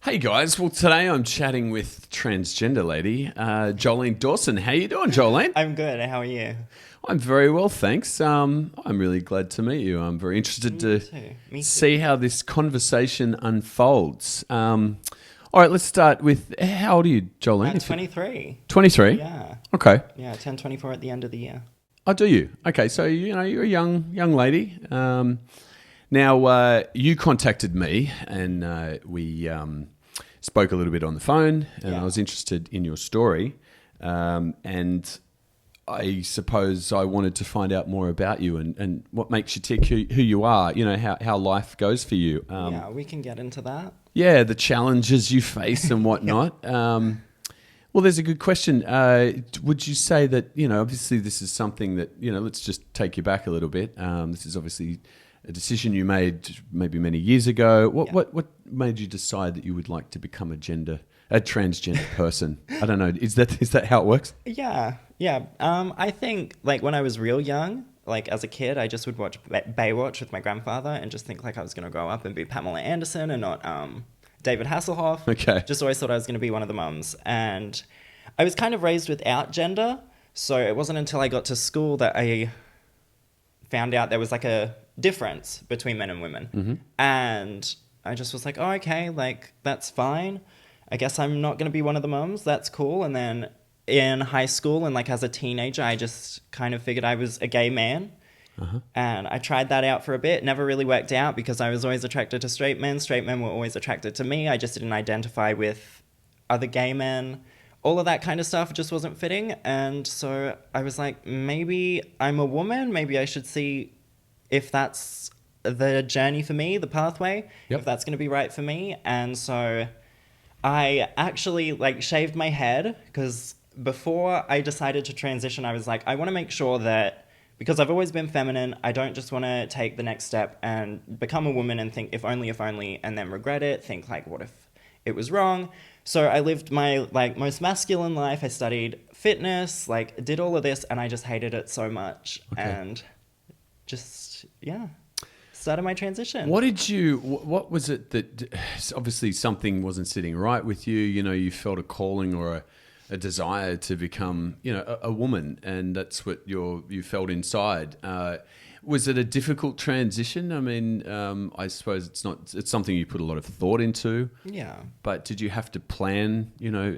Hey guys, well today I'm chatting with Transgender Lady, Jolene Dawson. How you doing, Jolene? I'm good. How are you? I'm very well, thanks. I'm really glad to meet you. I'm very interested Me to too. Me too. see how this conversation unfolds. All right, let's start with how old are you, Jolene? 23. 23. Yeah. Okay. Yeah, I turned 24 at the end of the year. Oh, do you? Okay, so you're a young lady. Now you contacted me, and we spoke a little bit on the phone, and I Yeah. was interested in your story, and I suppose I wanted to find out more about you and what makes you tick, who you are. You know how life goes for you. Yeah, we can get into that. Yeah, the challenges you face and whatnot. Well, there's a good question. Would you say that, obviously this is something that, let's just take you back a little bit. This is obviously a decision you made maybe many years ago. Yeah. What made you decide that you would like to become a transgender person? I don't know. Is that how it works? Yeah. Yeah. I think like when I was real young, like as a kid, I just would watch Baywatch with my grandfather and just think like I was going to grow up and be Pamela Anderson and not David Hasselhoff. Okay. Just always thought I was going to be one of the mums. And I was kind of raised without gender. So it wasn't until I got to school that I found out there was like a difference between men and women. Mm-hmm. And I just was like, oh, okay, like that's fine. I guess I'm not going to be one of the mums. That's cool. And then in high school and like as a teenager, I just kind of figured I was a gay man. Uh-huh. And I tried that out for a bit. Never really worked out because I was always attracted to straight men. Straight men were always attracted to me. I just didn't identify with other gay men. All of that kind of stuff just wasn't fitting. And so I was like, maybe I'm a woman. Maybe I should see if that's the journey for me, the pathway, Yep. if that's going to be right for me. And so I actually like shaved my head because before I decided to transition, I was like, I want to make sure that because I've always been feminine, I don't just want to take the next step and become a woman and think if only, and then regret it. Think like, what if it was wrong? So I lived my like most masculine life. I studied fitness, like did all of this, and I just hated it so much. Okay. And just, yeah, started my transition. What was it that obviously something wasn't sitting right with you? You felt a calling or a desire to become, a woman, and that's what you felt inside. Was it a difficult transition? I mean, I suppose it's something you put a lot of thought into. Yeah. But did you have to plan,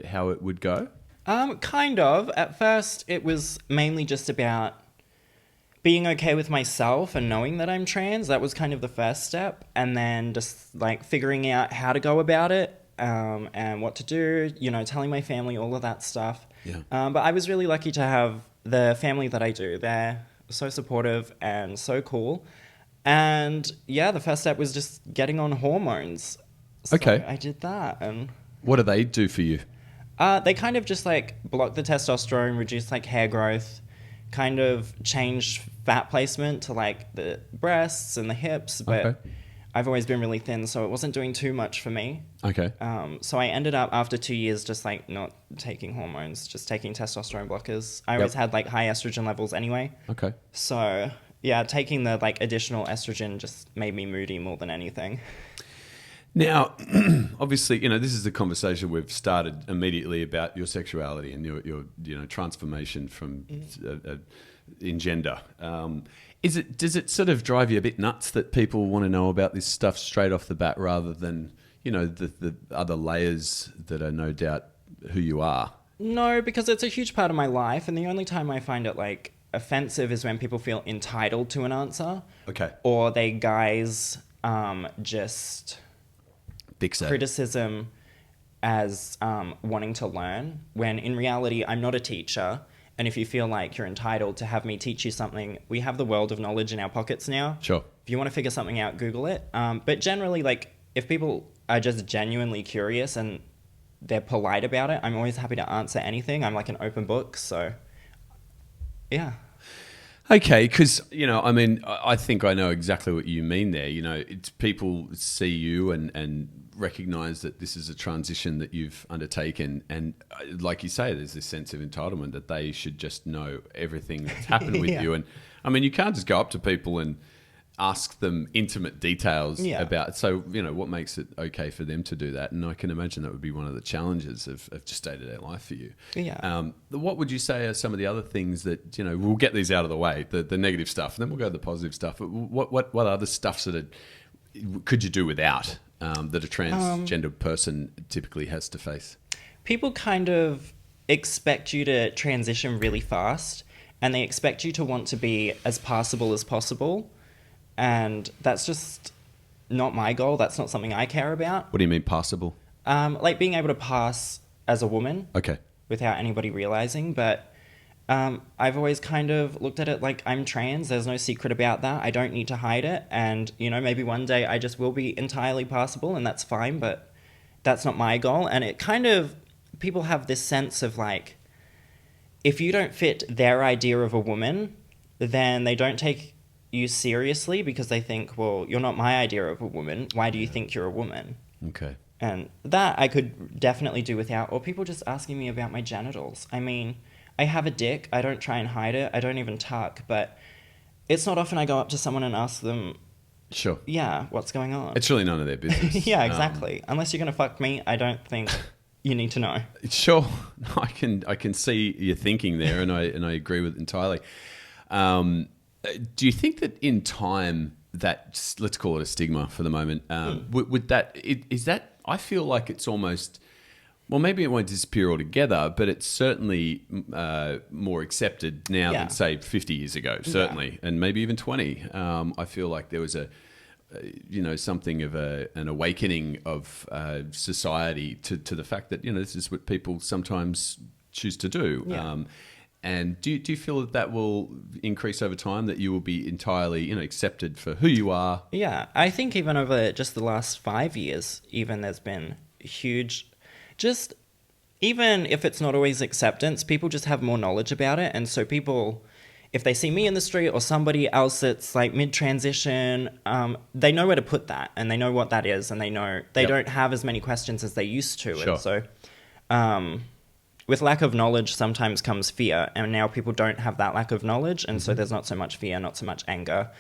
how it would go? Kind of. At first, it was mainly just about being okay with myself and knowing that I'm trans. That was kind of the first step. And then just like figuring out how to go about it and what to do, telling my family, all of that stuff. Yeah. But I was really lucky to have the family that I do. They're so supportive and so cool. And yeah, the first step was just getting on hormones. So Okay. I did that. And What do they do for you? they kind of just like block the testosterone, reduce like hair growth, kind of change fat placement to like the breasts and the hips. But Okay. I've always been really thin, so it wasn't doing too much for me. Okay. So I ended up after 2 years just like not taking hormones, just taking testosterone blockers. I always had like high estrogen levels anyway. Okay. So yeah, taking the like additional estrogen just made me moody more than anything. Now, obviously, this is the conversation we've started immediately about your sexuality and your transformation from in gender. Does it sort of drive you a bit nuts that people want to know about this stuff straight off the bat rather than the other layers that are no doubt who you are? No, because it's a huge part of my life, and the only time I find it like offensive is when people feel entitled to an answer. Okay. Or they guys just Fixate. criticism as wanting to learn, when in reality I'm not a teacher. And if you feel like you're entitled to have me teach you something, we have the world of knowledge in our pockets now. Sure. If you want to figure something out, Google it. But generally, like, if people are just genuinely curious and they're polite about it, I'm always happy to answer anything. I'm like an open book, so yeah. Okay, because, I think I know exactly what you mean there. It's people see you and recognize that this is a transition that you've undertaken. And like you say, there's this sense of entitlement that they should just know everything that's happened with Yeah. you. And, you can't just go up to people and ask them intimate details Yeah. about. So, what makes it okay for them to do that? And I can imagine that would be one of the challenges of just day-to-day life for you. Yeah. What would you say are some of the other things that, we'll get these out of the way, the negative stuff, and then we'll go to the positive stuff. But what other stuff could you do without that a transgender person typically has to face? People kind of expect you to transition really fast, and they expect you to want to be as passable as possible. And that's just not my goal. That's not something I care about. What do you mean passable? Like being able to pass as a woman. Okay. Without anybody realizing. But I've always kind of looked at it like I'm trans. There's no secret about that. I don't need to hide it. And, maybe one day I just will be entirely passable, and that's fine. But that's not my goal. And it kind of, people have this sense of like, if you don't fit their idea of a woman, then they don't take you seriously because they think, well, you're not my idea of a woman. Why do you think you're a woman? Okay. And that I could definitely do without. Or people just asking me about my genitals. I mean, I have a dick. I don't try and hide it. I don't even tuck. But it's not often I go up to someone and ask them, sure, yeah, what's going on? It's really none of their business. Yeah, exactly. Unless you're going to fuck me, I don't think you need to know. Sure. I can see your thinking there, and I agree with it entirely. Do you think that in time that, let's call it a stigma for the moment, is that, I feel like it's almost, well, maybe it won't disappear altogether, but it's certainly more accepted now than, say, 50 years ago, certainly, and maybe even 20. I feel like there was something of an awakening of society to the fact that, this is what people sometimes choose to do. Yeah. And do you feel that will increase over time, that you will be entirely, accepted for who you are? Yeah, I think even over just the last 5 years, even there's been huge, just even if it's not always acceptance, people just have more knowledge about it. And so people, if they see me in the street or somebody else that's like mid-transition, they know where to put that, and they know what that is, and they know they don't have as many questions as they used to. Sure. And so with lack of knowledge sometimes comes fear, and now people don't have that lack of knowledge, and so there's not so much fear, not so much anger.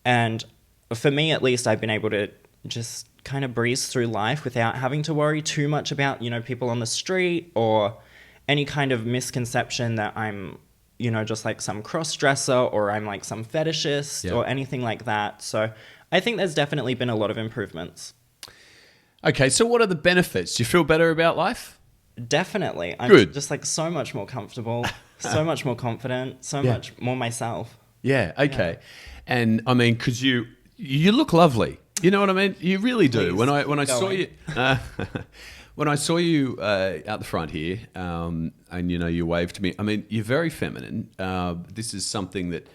And for me, at least, I've been able to just kind of breeze through life without having to worry too much about, people on the street or any kind of misconception that I'm, just like some cross-dresser or I'm like some fetishist or anything like that. So I think there's definitely been a lot of improvements. Okay, so what are the benefits? Do you feel better about life? Definitely. I'm Good. just like so much more comfortable, so much more confident, so much more myself. Yeah, okay. Yeah. And I mean, because you look lovely. You know what I mean? You really do. Please, when I saw you, when I saw you out the front here, and you waved to me. I mean, you're very feminine. This is something that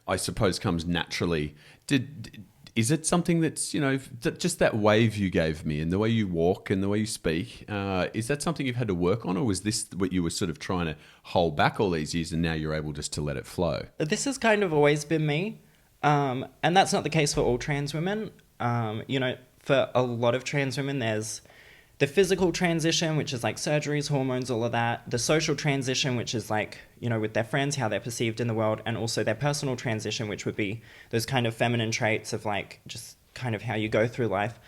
I suppose comes naturally. Is it something that's, just that wave you gave me and the way you walk and the way you speak, is that something you've had to work on, or was this what you were sort of trying to hold back all these years and now you're able just to let it flow? This has kind of always been me, and that's not the case for all trans women. For a lot of trans women, there's the physical transition, which is like surgeries, hormones, all of that. The social transition, which is like, with their friends, how they're perceived in the world. And also their personal transition, which would be those kind of feminine traits of like just kind of how you go through life.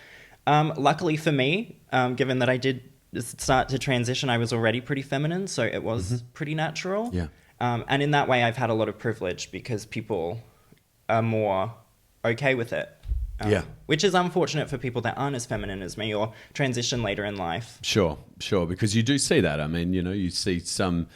Luckily for me, given that I did start to transition, I was already pretty feminine. So it was pretty natural. Yeah. And in that way, I've had a lot of privilege because people are more okay with it. Which is unfortunate for people that aren't as feminine as me or transition later in life. Sure, because you do see that. I mean, you see some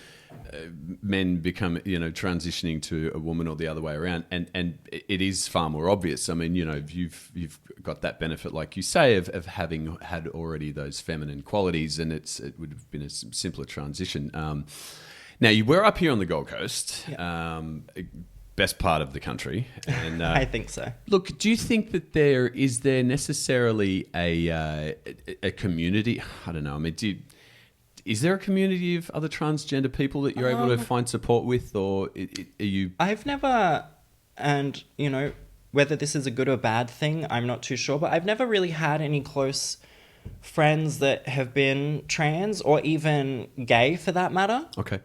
men become, transitioning to a woman or the other way around, and it is far more obvious. I mean, you've got that benefit, like you say, of having had already those feminine qualities, and it would have been a simpler transition. Now, you were up here on the Gold Coast. Best part of the country, and I think so. Look, do you think that there necessarily a community? I don't know. I mean, is there a community of other transgender people that you're able to find support with, or are you? I've never, and whether this is a good or bad thing, I'm not too sure. But I've never really had any close friends that have been trans or even gay, for that matter. Okay.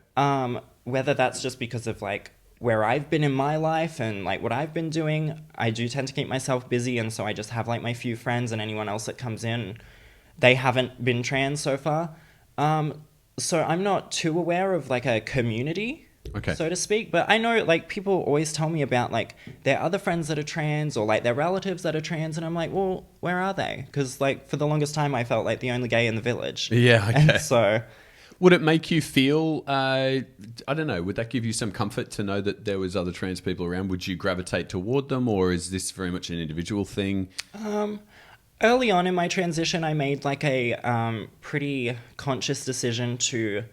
Whether that's just because of like where I've been in my life and like what I've been doing, I do tend to keep myself busy, and so I just have like my few friends, and anyone else that comes in, they haven't been trans so far. So I'm not too aware of like a community, Okay. so to speak. But I know like people always tell me about like their other friends that are trans or like their relatives that are trans, and I'm like, well, where are they? Because like for the longest time I felt like the only gay in the village. Yeah, okay. And so Would it make you feel, I don't know, would that give you some comfort to know that there was other trans people around? Would you gravitate toward them, or is this very much an individual thing? early on in my transition, I made like a pretty conscious decision to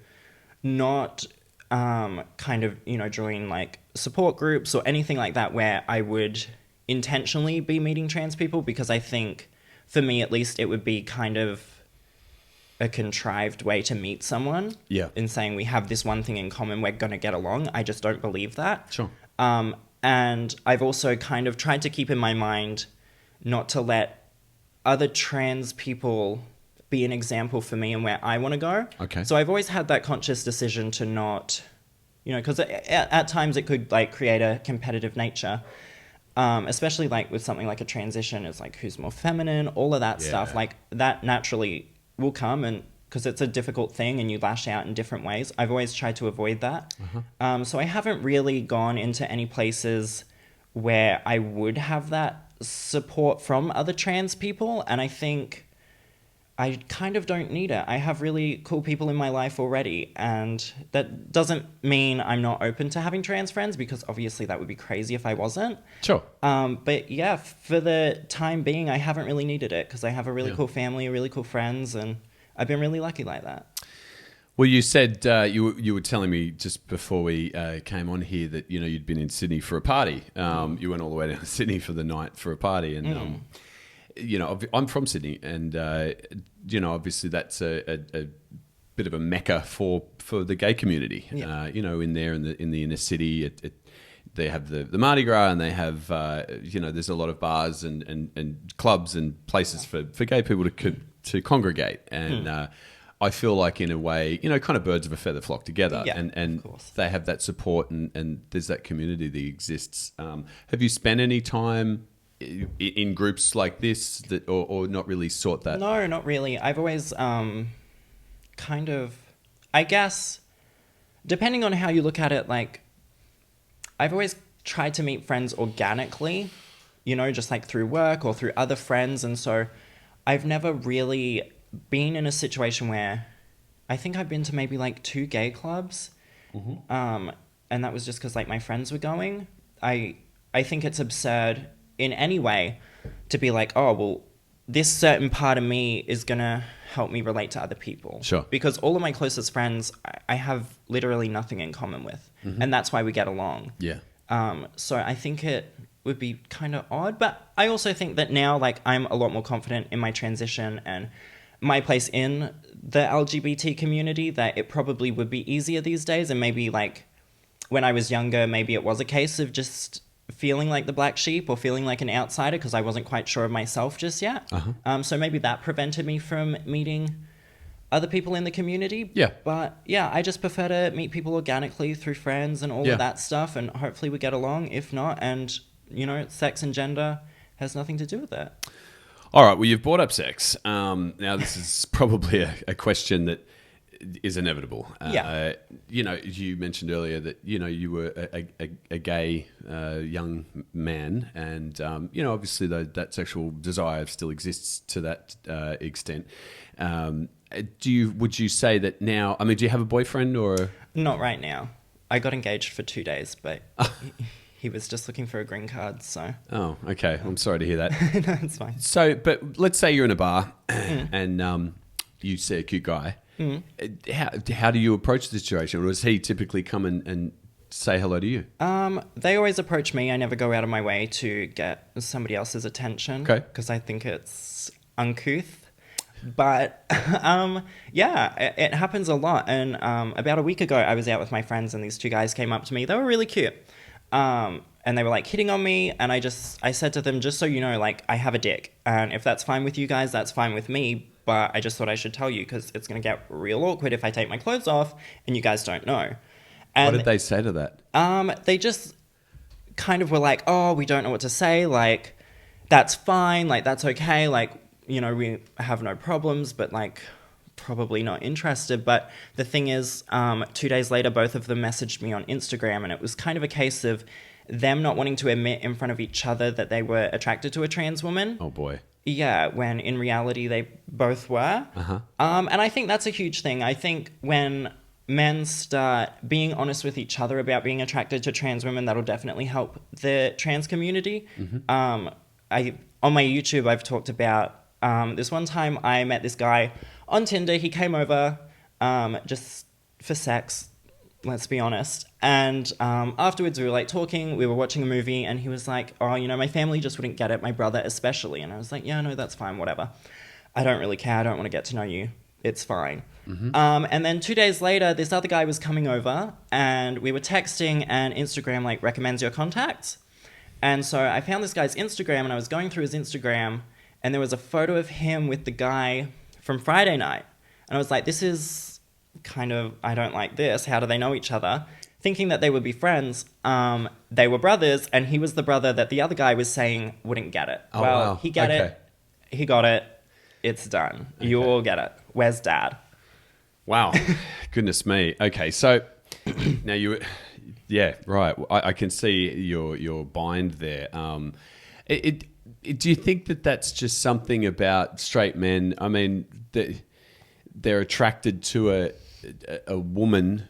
not kind of, join like support groups or anything like that where I would intentionally be meeting trans people, because I think for me at least it would be kind of a contrived way to meet someone. Yeah. In saying we have this one thing in common, we're going to get along. I just don't believe that. Sure. And I've also kind of tried to keep in my mind not to let other trans people be an example for me and where I want to go. Okay. So I've always had that conscious decision to not, because at times it could like create a competitive nature. Especially like with something like a transition, it's like who's more feminine, all of that stuff. Like that naturally will come, and because it's a difficult thing and you lash out in different ways. I've always tried to avoid that. So I haven't really gone into any places where I would have that support from other trans people, and I think I kind of don't need it. I have really cool people in my life already, and that doesn't mean I'm not open to having trans friends, because obviously that would be crazy if I wasn't. Sure. But yeah, for the time being, I haven't really needed it because I have a really cool family, really cool friends, and I've been really lucky like that. Well, you said you were telling me just before we came on here that you'd been in Sydney for a party. You went all the way down to Sydney for the night for a party, and I'm from Sydney, and obviously that's a bit of a mecca for the gay community. Yeah. In there in the inner city, they have the Mardi Gras, and they have there's a lot of bars and clubs and places for gay people to congregate, and I feel like in a way, kind of birds of a feather flock together, and they have that support, and there's that community that exists. Have you spent any time in groups like this or not really sought that? No, not really. I've always kind of, I guess, depending on how you look at it, like I've always tried to meet friends organically, just like through work or through other friends. And so I've never really been in a situation where I think I've been to maybe like 2 gay clubs. And that was just because like my friends were going. I think it's absurd in any way to be like, oh, well, this certain part of me is going to help me relate to other people. Sure. Because all of my closest friends, I have literally nothing in common with. And that's why we get along. Yeah. So I think it would be kind of odd. But I also think that now, like, I'm a lot more confident in my transition and my place in the LGBT community, that it probably would be easier these days. And maybe, like, when I was younger, maybe it was a case of just feeling like the black sheep or feeling like an outsider because I wasn't quite sure of myself just yet. So maybe that prevented me from meeting other people in the community. Yeah. But yeah, I just prefer to meet people organically through friends and all of that stuff, and hopefully we get along. If not, and sex and gender has nothing to do with that. All right. Well, you've brought up sex. Now, this is probably a question that is inevitable. You mentioned earlier that you were a gay young man, and obviously that sexual desire still exists to that extent. Would you say that now? I mean, do you have a boyfriend or? Not right now. I got engaged for 2 days, but he was just looking for a green card. So. Oh, okay. I'm sorry to hear that. No, it's fine. So, but let's say you're in a bar and you see a cute guy. How do you approach the situation? Or does he typically come and say hello to you? They always approach me. I never go out of my way to get somebody else's attention. Okay. Because I think it's uncouth. But it happens a lot. And about a week ago, I was out with my friends and these 2 guys came up to me. They were really cute. And they were like hitting on me. And I said to them, just so you know, like, I have a dick. And if that's fine with you guys, that's fine with me. But I just thought I should tell you because it's going to get real awkward if I take my clothes off and you guys don't know. And What did they say to that? they just kind of were like, oh, we don't know what to say. Like, that's fine. Like, that's okay. Like, you know, we have no problems, but like, probably not interested. But the thing is, 2 days later, both of them messaged me on Instagram, and it was kind of a case of them not wanting to admit in front of each other that they were attracted to a trans woman. Oh boy. Yeah, when in reality they both were. Uh-huh. And I think that's a huge thing. I think when men start being honest with each other about being attracted to trans women, that'll definitely help the trans community. On my YouTube, I've talked about this one time I met this guy on Tinder. He came over just for sex, let's be honest. And afterwards we were like talking, we were watching a movie, and he was like, oh, you know, my family just wouldn't get it, my brother especially. And I was like, yeah, no, that's fine, whatever. I don't really care. I don't want to get to know you. It's fine. And then 2 days later, this other guy was coming over, and we were texting, and Instagram like recommends your contacts. And so I found this guy's Instagram, and I was going through his Instagram, and there was a photo of him with the guy from Friday night. And I was like, this is kind of, I don't like this. How do they know each other? Thinking that they would be friends. They were brothers, and he was the brother that the other guy was saying wouldn't get it. Oh, well, wow. he got it. He got it. It's done. Okay. You all get it. Where's Dad? Wow. Goodness me. Okay, so now yeah, right. I can see your bind there. Do you think that that's just something about straight men? I mean, they're attracted to a woman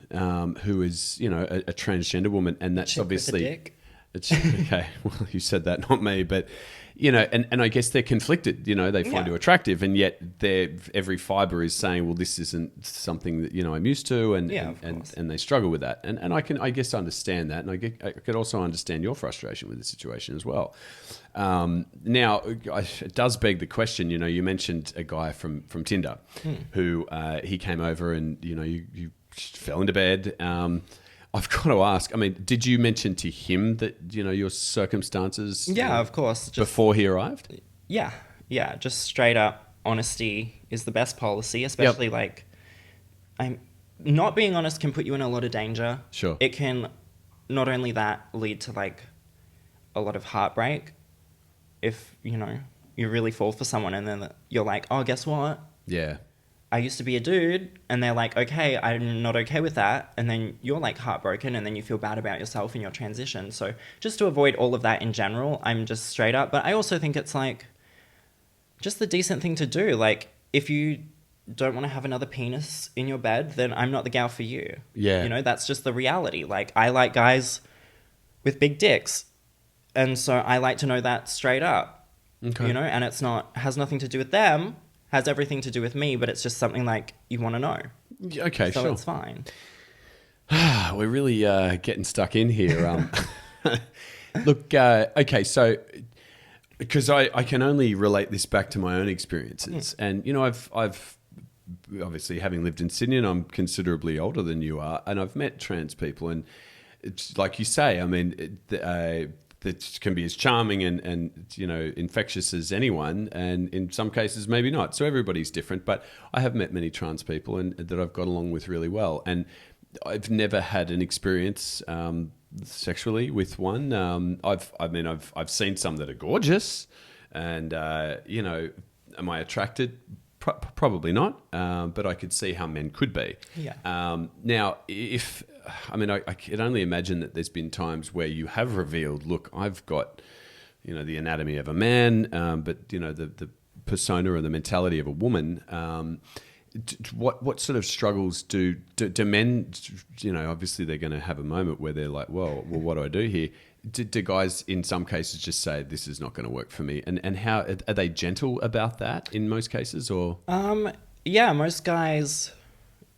who is, you know, a transgender woman, and that's Chick obviously. with a dick. It's okay. Well, you said that, not me, but you know, and I guess they're conflicted. You know, they find you attractive, and yet every fiber is saying, well, this isn't something that, you know, I'm used to, and they struggle with that, and I guess understand that, and I could also understand your frustration with the situation as well. Now, it does beg the question. You know, you mentioned a guy from Tinder who he came over, and you know, you fell into bed. I've got to ask, I mean, did you mention to him that, you know, your circumstances? Yeah, of course. Before he arrived? Yeah. Just straight up honesty is the best policy, especially like not being honest can put you in a lot of danger. Sure. It can not only that lead to like a lot of heartbreak if, you know, you really fall for someone and then you're like, oh, guess what? Yeah. I used to be a dude, and they're like, okay, I'm not okay with that. And then you're like heartbroken, and then you feel bad about yourself in your transition. So just to avoid all of that in general, I'm just straight up. But I also think it's like just the decent thing to do. Like, if you don't want to have another penis in your bed, then I'm not the gal for you. Yeah. You know, that's just the reality. Like, I like guys with big dicks. And so I like to know that straight up. Okay. You know, and has nothing to do with them. Has everything to do with me, but it's just something like you want to know. Okay, so sure. It's fine. We're really getting stuck in here. Look, okay, so because I can only relate this back to my own experiences, and you know, I've obviously, having lived in Sydney, and I'm considerably older than you are, and I've met trans people, and it's like you say, I mean, that can be as charming and you know, infectious as anyone, and in some cases maybe not. So everybody's different, but I have met many trans people and that I've got along with really well, and I've never had an experience sexually with one. I've seen some that are gorgeous, and you know, am I attracted? Probably not, but I could see how men could be. Yeah. Now, I can only imagine that there's been times where you have revealed, look, I've got, you know, the anatomy of a man, but you know, the persona or the mentality of a woman. What sort of struggles do men? You know, obviously they're going to have a moment where they're like, well, what do I do here? Do guys in some cases just say, this is not going to work for me? And how are they gentle about that in most cases, or? Yeah, most guys,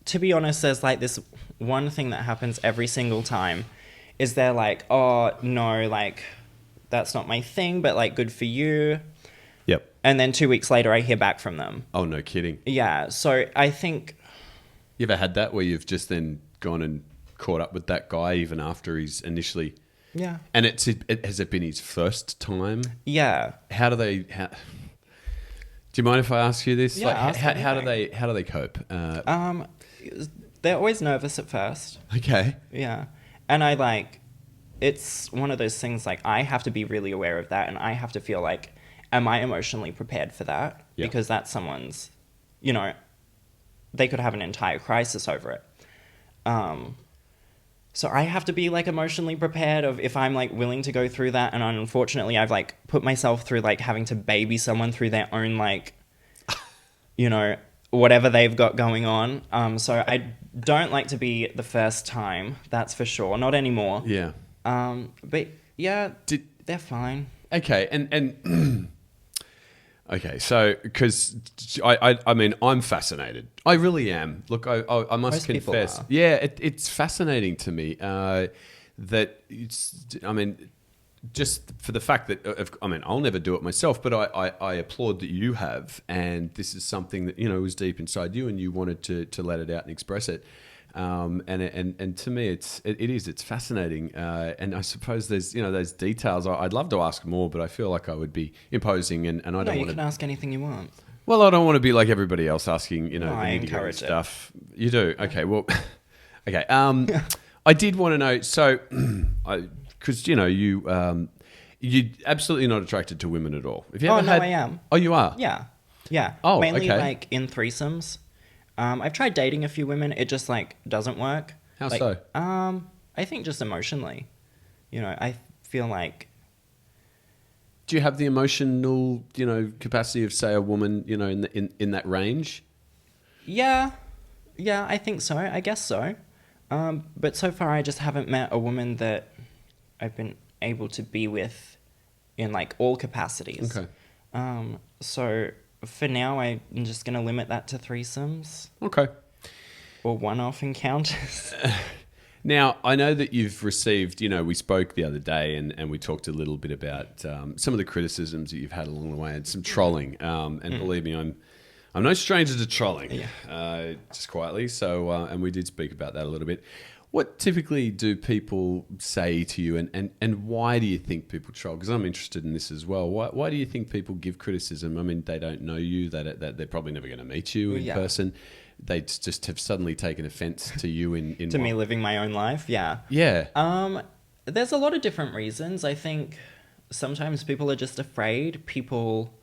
to be honest, there's like this one thing that happens every single time is they're like, oh, no, like, that's not my thing, but like, good for you. Yep. And then 2 weeks later, I hear back from them. Oh, no kidding. Yeah, so I think... You ever had that where you've just then gone and caught up with that guy even after he's initially... Yeah. And has it been his first time? Yeah. Do you mind if I ask you this? Yeah, like, how do they cope? They're always nervous at first. Okay. Yeah. And it's one of those things like I have to be really aware of that, and I have to feel like, am I emotionally prepared for that? Yeah. Because that's someone's, they could have an entire crisis over it. So I have to be like emotionally prepared of if I'm like willing to go through that. And unfortunately, I've like put myself through like having to baby someone through their own like, whatever they've got going on. So I don't like to be the first time, that's for sure. Not anymore. Yeah. But yeah, they're fine. Okay. And okay. So, because I mean, I'm fascinated. I really am. Look, I must Most people confess. are. Yeah, it's fascinating to me that I mean, just for the fact that I mean, I'll never do it myself, but I applaud that you have, and this is something that was deep inside you, and you wanted to let it out and express it. And to me, it's fascinating. And I suppose there's those details. I'd love to ask more, but I feel like I would be imposing, and I don't No, you want can ask anything you want. Well, I don't want to be like everybody else asking, the I nitty-gritty encourage it. stuff. You do? Okay, well, okay. I did want to know, so, because, you're absolutely not attracted to women at all. Have you ever I am. Oh, you are? Yeah. Yeah. Oh, mainly okay. like in threesomes. I've tried dating a few women. It just like doesn't work. How Like, so? I think just emotionally. I feel like Do you have the emotional, capacity of, say, a woman, in that range? yeah, I think so. I guess so. But so far I just haven't met a woman that I've been able to be with in like all capacities. Okay. So for now I'm just gonna limit that to threesomes Okay. or one-off encounters. Now, I know that you've received, we spoke the other day and we talked a little bit about some of the criticisms that you've had along the way and some trolling. And believe me, I'm no stranger to trolling, just quietly. So, and we did speak about that a little bit. What typically do people say to you, and why do you think people troll? Because I'm interested in this as well. Why do you think people give criticism? I mean, they don't know you, that they're probably never going to meet you in person. They just have suddenly taken offense to you in To me living my own life, yeah. Yeah. There's a lot of different reasons. I think sometimes people are just afraid. People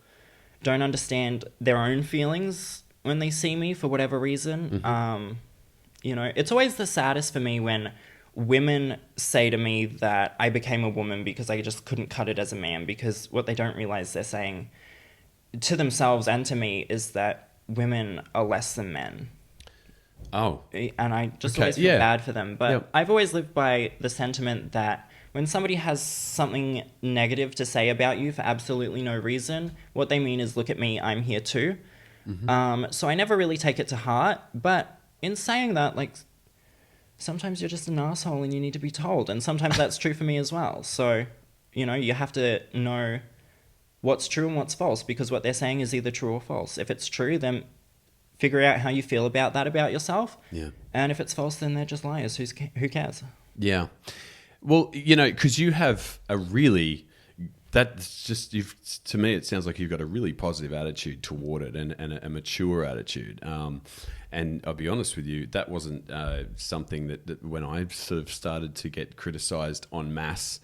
don't understand their own feelings when they see me for whatever reason. It's always the saddest for me when women say to me that I became a woman because I just couldn't cut it as a man, because what they don't realize they're saying to themselves and to me is that women are less than men. Oh. And I just always feel bad for them. But I've always lived by the sentiment that when somebody has something negative to say about you for absolutely no reason, what they mean is, look at me, I'm here too. So I never really take it to heart. But in saying that, like, sometimes you're just an asshole and you need to be told. And sometimes that's true for me as well. So, you have to know what's true and what's false, because what they're saying is either true or false. If it's true, then figure out how you feel about that about yourself. Yeah. And if it's false, then they're just liars. Who cares? Yeah. Well, because you have a really, that's just, to me, it sounds like you've got a really positive attitude toward it, and a mature attitude. And I'll be honest with you, that wasn't something that when I sort of started to get criticised en masse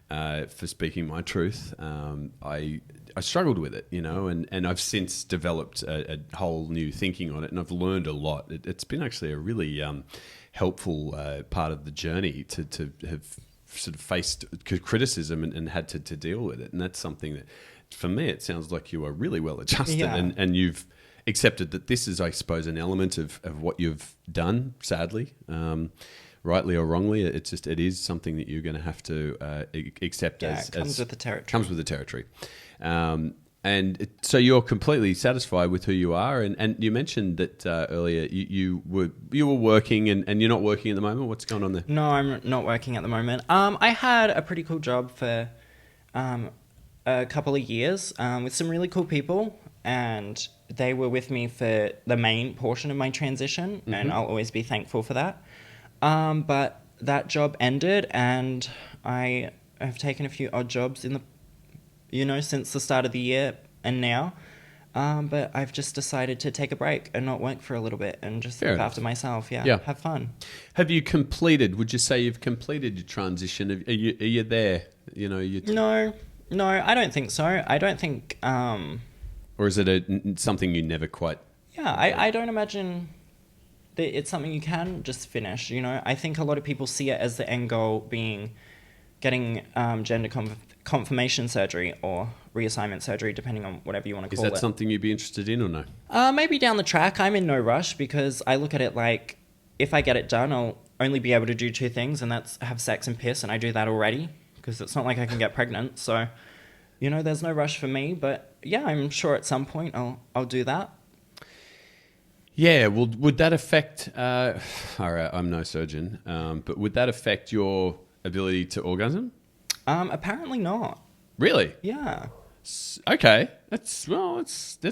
for speaking my truth, I struggled with it, and I've since developed a whole new thinking on it, and I've learned a lot. It's been actually a really helpful part of the journey to have sort of faced criticism and had to deal with it. And that's something that, for me, it sounds like you are really well adjusted, and you've accepted that this is, I suppose, an element of what you've done, sadly. Rightly or wrongly, it is something that you're going to have to accept as... it comes with the territory. Comes with the territory. So you're completely satisfied with who you are, and you mentioned that earlier you were working, and you're not working at the moment. What's going on there? No, I'm not working at the moment. I had a pretty cool job for a couple of years with some really cool people, and they were with me for the main portion of my transition, and I'll always be thankful for that. But that job ended, and I have taken a few odd jobs in the, since the start of the year and now. But I've just decided to take a break and not work for a little bit and just Fair look enough. after myself. Yeah, Yeah. have fun. Have you completed? Would you say you've completed your transition? Are you there? You know, No, I don't think so. I don't think. or is it something you never quite? Yeah, I don't imagine that it's something you can just finish. You know, I think a lot of people see it as the end goal being getting gender confirmation surgery or reassignment surgery, depending on whatever you want to Is call that it. something you'd be interested in or no? Maybe down the track. I'm in no rush because I look at it like if I get it done, I'll only be able to do two things, and that's have sex and piss, and I do that already because it's not like I can get pregnant. So, you know, there's no rush for me. But yeah, I'm sure at some point I'll do that. Yeah. Well, would that affect? All right, I'm no surgeon, but would that affect your ability to orgasm? Apparently not. Really? Yeah. Okay, that's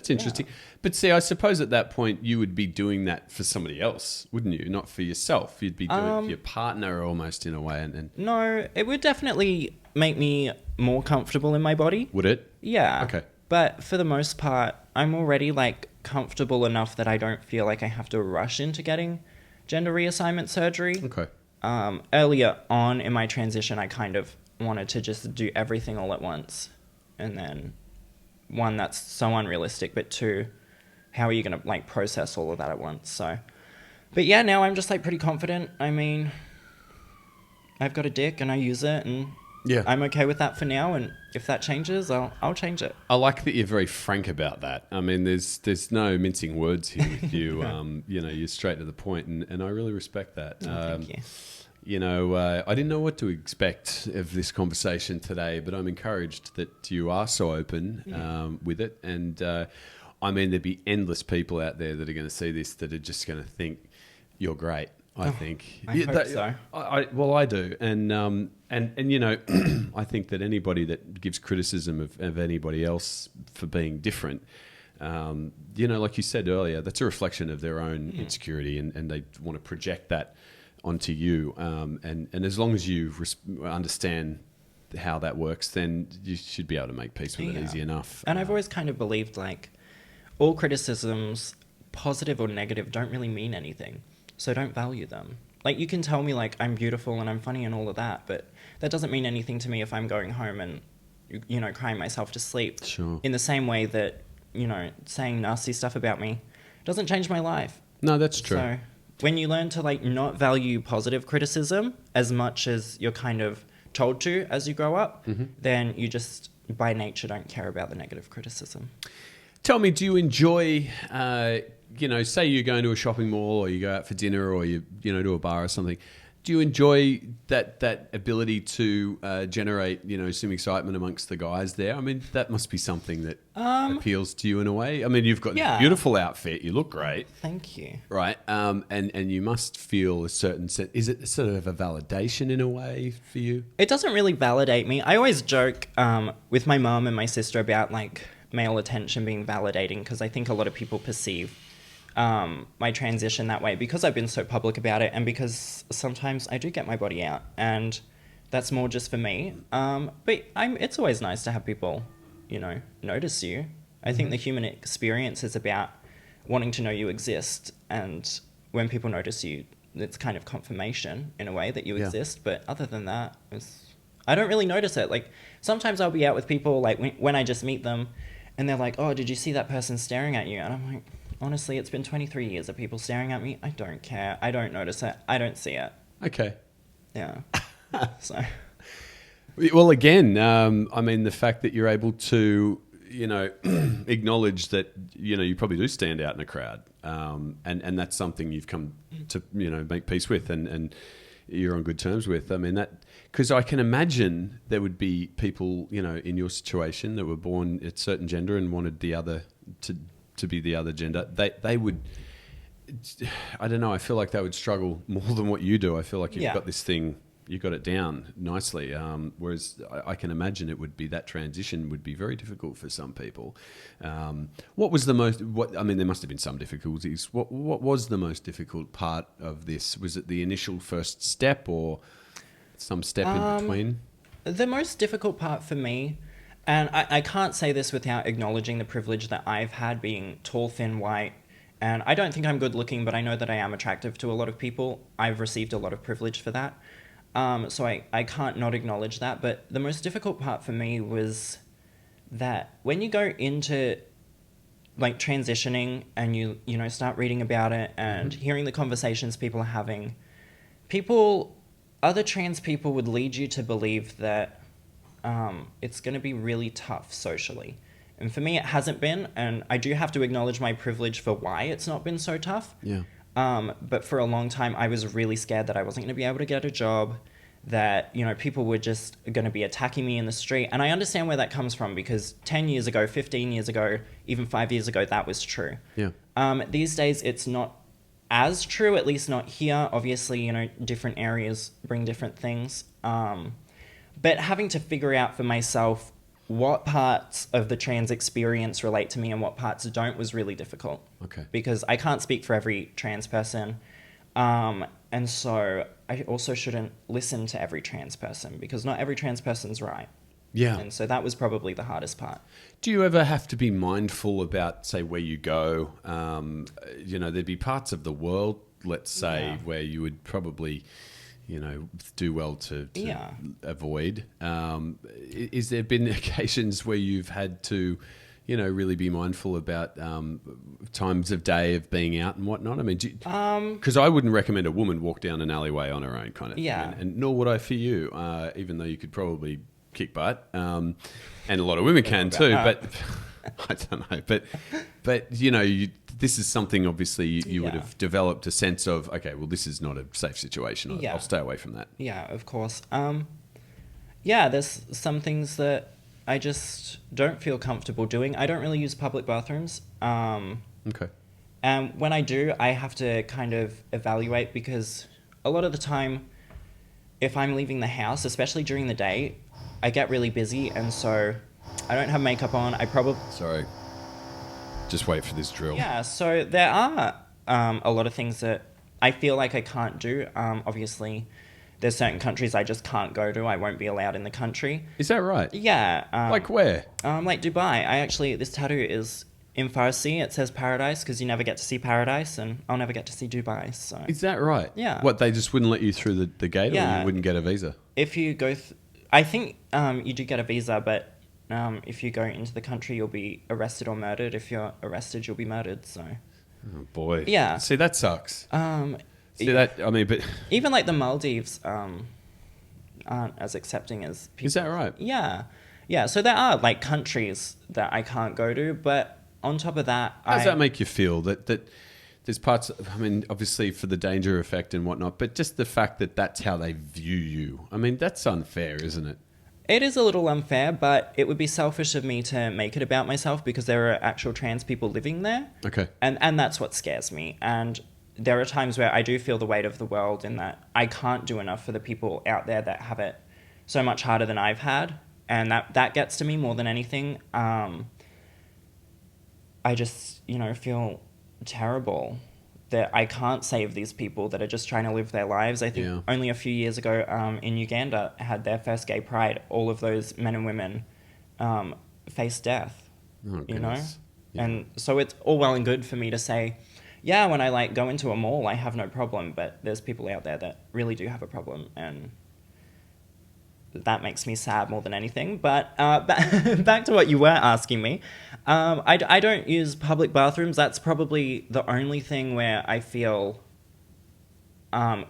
interesting. But see, I suppose at that point you would be doing that for somebody else, wouldn't you? Not for yourself. You'd be doing it for your partner almost in a way. And No, it would definitely make me more comfortable in my body. would it? Yeah. Okay. But for the most part, I'm already like comfortable enough that I don't feel like I have to rush into getting gender reassignment surgery. Okay. Earlier on in my transition, I kind of wanted to just do everything all at once. And then, one, that's so unrealistic, but two, how are you going to like process all of that at once? So, but yeah, now I'm just like pretty confident. I mean, I've got a dick and I use it, and Yeah. I'm okay with that for now. And if that changes, I'll change it. I like that you're very frank about that. I mean, there's no mincing words here with you. You know, you're straight to the point, and I really respect that. Thank you. You know, I didn't know what to expect of this conversation today, but I'm encouraged that you are so open with it. And I mean, there'd be endless people out there that are going to see this that are just going to think you're great. I think. I hope so. Well, I do, and you know, I think that anybody that gives criticism of anybody else for being different, you know, like you said earlier, that's a reflection of their own insecurity, and they want to project that onto you. And as long as you understand how that works, then you should be able to make peace with it easy enough. And I've always kind of believed like all criticisms, positive or negative, don't really mean anything. So don't value them. Like you can tell me like I'm beautiful and I'm funny and all of that, but that doesn't mean anything to me if I'm going home and, you know, crying myself to sleep. Sure. In the same way that, you know, saying nasty stuff about me doesn't change my life. No, that's true. So when you learn to like not value positive criticism as much as you're kind of told to as you grow up, then you just by nature don't care about the negative criticism. Tell me, do you enjoy, you know, say you're going to a shopping mall or you go out for dinner or you know, to a bar or something. Do you enjoy that ability to generate, you know, some excitement amongst the guys there? I mean, that must be something that appeals to you in a way. I mean, you've got this beautiful outfit. You look great. Thank you. Right. And you must feel a certain sense. Is it sort of a validation in a way for you? It doesn't really validate me. I always joke with my mum and my sister about like male attention being validating because I think a lot of people perceive my transition that way because I've been so public about it and because sometimes I do get my body out and that's more just for me. But it's always nice to have people, you know, notice you. I think the human experience is about wanting to know you exist, and when people notice you, it's kind of confirmation in a way that you exist. But other than that, I don't really notice it. Like sometimes I'll be out with people like when I just meet them and they're like, oh, did you see that person staring at you? And I'm like, honestly, it's been 23 years of people staring at me. I don't care. I don't notice it. I don't see it. Okay. Yeah. So. Well, again, I mean, the fact that you're able to, you know, acknowledge that, you know, you probably do stand out in a crowd, and that's something you've come to, you know, make peace with and you're on good terms with. I mean, that because I can imagine there would be people, you know, in your situation that were born at certain gender and wanted the other to be the other gender. They would, I don't know, I feel like they would struggle more than what you do. I feel like you've got this thing, you got it down nicely. Whereas I can imagine it would be, that transition would be very difficult for some people. What was the most, I mean, there must have been some difficulties. What was the most difficult part of this? Was it the initial first step or some step in between? The most difficult part for me, And I can't say this without acknowledging the privilege that I've had being tall, thin, white. And I don't think I'm good looking, but I know that I am attractive to a lot of people. I've received a lot of privilege for that. So I can't not acknowledge that. But the most difficult part for me was that when you go into like transitioning and you know start reading about it and hearing the conversations people are having, other trans people would lead you to believe that it's going to be really tough socially. And for me, it hasn't been, and I do have to acknowledge my privilege for why it's not been so tough. Yeah. But for a long time, I was really scared that I wasn't going to be able to get a job, that, you know, people were just going to be attacking me in the street. And I understand where that comes from, because 10 years ago, 15 years ago, even 5 years ago, that was true. Yeah. These days, it's not as true, at least not here. Obviously, you know, different areas bring different things. But having to figure out for myself what parts of the trans experience relate to me and what parts don't was really difficult. Okay. Because I can't speak for every trans person. And so I also shouldn't listen to every trans person, because not every trans person's right. Yeah. And so that was probably the hardest part. Do you ever have to be mindful about, say, where you go? You know, there'd be parts of the world, let's say, where you would probably, you know, do well to avoid. Is there been occasions where you've had to, you know, really be mindful about times of day of being out and whatnot? I mean, because I wouldn't recommend a woman walk down an alleyway on her own kind of thing. And nor would I for you, even though you could probably kick butt. And a lot of women can too, but I don't know. But you know, this is something obviously you would have developed a sense of, okay, well, this is not a safe situation. I'll stay away from that. Yeah, of course. There's some things that I just don't feel comfortable doing. I don't really use public bathrooms. Okay. And when I do, I have to kind of evaluate, because a lot of the time, if I'm leaving the house, especially during the day, I get really busy, and so I don't have makeup on. Sorry. Just wait for this drill. Yeah, so there are a lot of things that I feel like I can't do. Obviously, there's certain countries I just can't go to. I won't be allowed in the country. Is that right? Yeah. Like where? Like Dubai. This tattoo is in Farsi. It says paradise, because you never get to see paradise, and I'll never get to see Dubai. So Is that right? Yeah. What, they just wouldn't let you through the gate, or you wouldn't get a visa? If you go... I think you do get a visa, but if you go into the country, you'll be arrested or murdered. If you're arrested, you'll be murdered, so... Oh, boy. Yeah. See, that sucks. But... Even like the Maldives aren't as accepting as people. Is that right? Yeah. Yeah, so there are like countries that I can't go to, but on top of that... How does that make you feel? That there's parts... I mean, obviously for the danger effect and whatnot, but just the fact that that's how they view you. I mean, that's unfair, isn't it? It is a little unfair, but it would be selfish of me to make it about myself, because there are actual trans people living there. Okay. And that's what scares me. And there are times where I do feel the weight of the world, in that I can't do enough for the people out there that have it so much harder than I've had. And that gets to me more than anything. I just, you know, feel terrible that I can't save these people that are just trying to live their lives. I think only a few years ago in Uganda had their first gay pride. All of those men and women faced death, you know? Yeah. And so it's all well and good for me to say, yeah, when I like go into a mall, I have no problem, but there's people out there that really do have a problem, and that makes me sad more than anything. But back to what you were asking me. I don't use public bathrooms. That's probably the only thing where I feel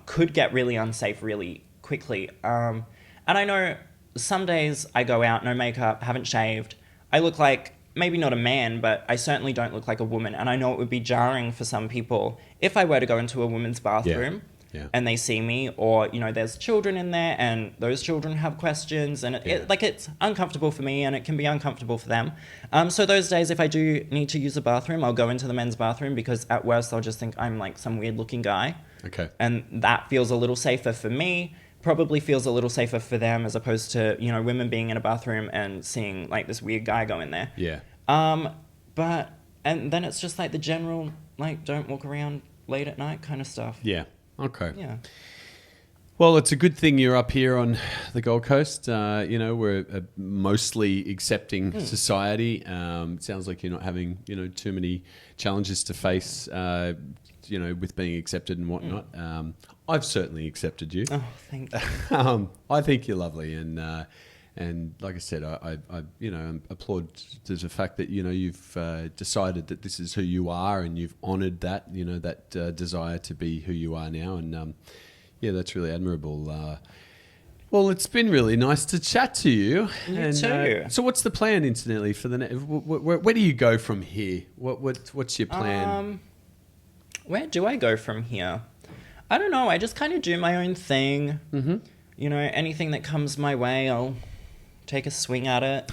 could get really unsafe really quickly. And I know some days I go out, no makeup, haven't shaved. I look like, maybe not a man, but I certainly don't look like a woman. And I know it would be jarring for some people if I were to go into a woman's bathroom. Yeah. And they see me, or, you know, there's children in there and those children have questions, and it's uncomfortable for me, and it can be uncomfortable for them. So those days, if I do need to use a bathroom, I'll go into the men's bathroom, because at worst they'll just think I'm like some weird looking guy. Okay. And that feels a little safer for me, probably feels a little safer for them, as opposed to, you know, women being in a bathroom and seeing like this weird guy go in there. Yeah. And then it's just like the general, like, don't walk around late at night kind of stuff. Yeah. Okay. Yeah. Well, it's a good thing you're up here on the Gold Coast. We're a mostly accepting society. It sounds like you're not having, too many challenges to face, with being accepted and whatnot. I've certainly accepted you. Oh, thank you. I think you're lovely, and like I said, I applaud to the fact that you've decided that this is who you are, and you've honoured that that desire to be who you are now, and yeah, that's really admirable. Well, it's been really nice to chat to you. You too. So, what's the plan, incidentally, for the next? Where do you go from here? What's your plan? Where do I go from here? I don't know. I just kind of do my own thing. Mm-hmm. Anything that comes my way, I'll take a swing at it.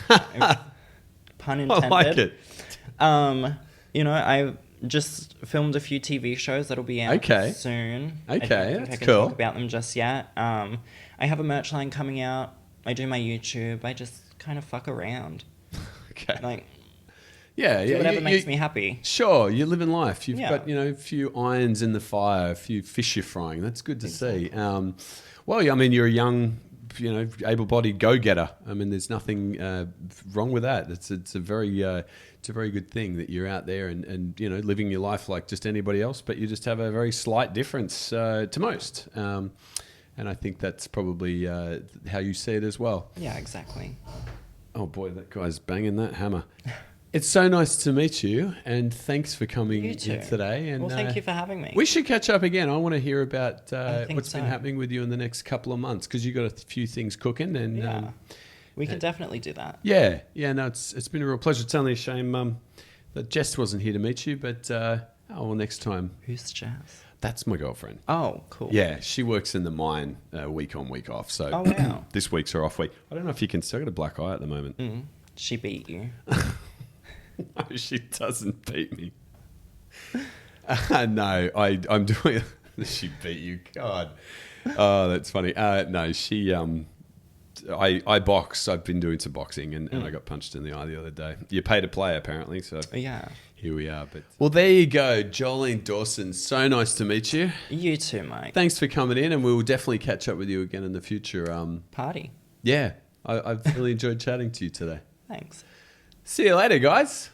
Pun intended. I like it. I just filmed a few TV shows that'll be out soon. Okay, I don't think that's I can cool. talk about them just yet. I have a merch line coming out. I do my YouTube. I just kind of fuck around. Okay. Like, yeah, do whatever makes me happy. Sure, you're living life. You've got a few irons in the fire, a few fish you're frying. That's good to see. Well, I mean, you're a young, able-bodied go-getter. I mean, there's nothing wrong with that. It's a very good thing that you're out there and living your life like just anybody else, but you just have a very slight difference to most. And I think that's probably how you see it as well. Yeah, exactly. Oh boy, that guy's banging that hammer. It's so nice to meet you, and thanks for coming in today. And, well, thank you for having me. We should catch up again. I want to hear about what's been so. happening with you in the next couple of months, because you've got a few things cooking. And we can definitely do that. Yeah. No, it's been a real pleasure. It's only a shame that Jess wasn't here to meet you, but next time. Who's Jess? That's my girlfriend. Oh, cool. Yeah, she works in the mine week on, week off. So wow. This week's her off week. I don't know if you can still get a black eye at the moment. She beat you. No, she doesn't beat me. No, I'm doing... She beat you. God. Oh, that's funny. No, she... I box. I've been doing some boxing, and I got punched in the eye the other day. You pay to play, apparently, so... Yeah. Here we are. But well, there you go. Jolene Dawson. So nice to meet you. You too, Mike. Thanks for coming in, and we'll definitely catch up with you again in the future. Party. Yeah. I've really enjoyed chatting to you today. Thanks. See you later, guys.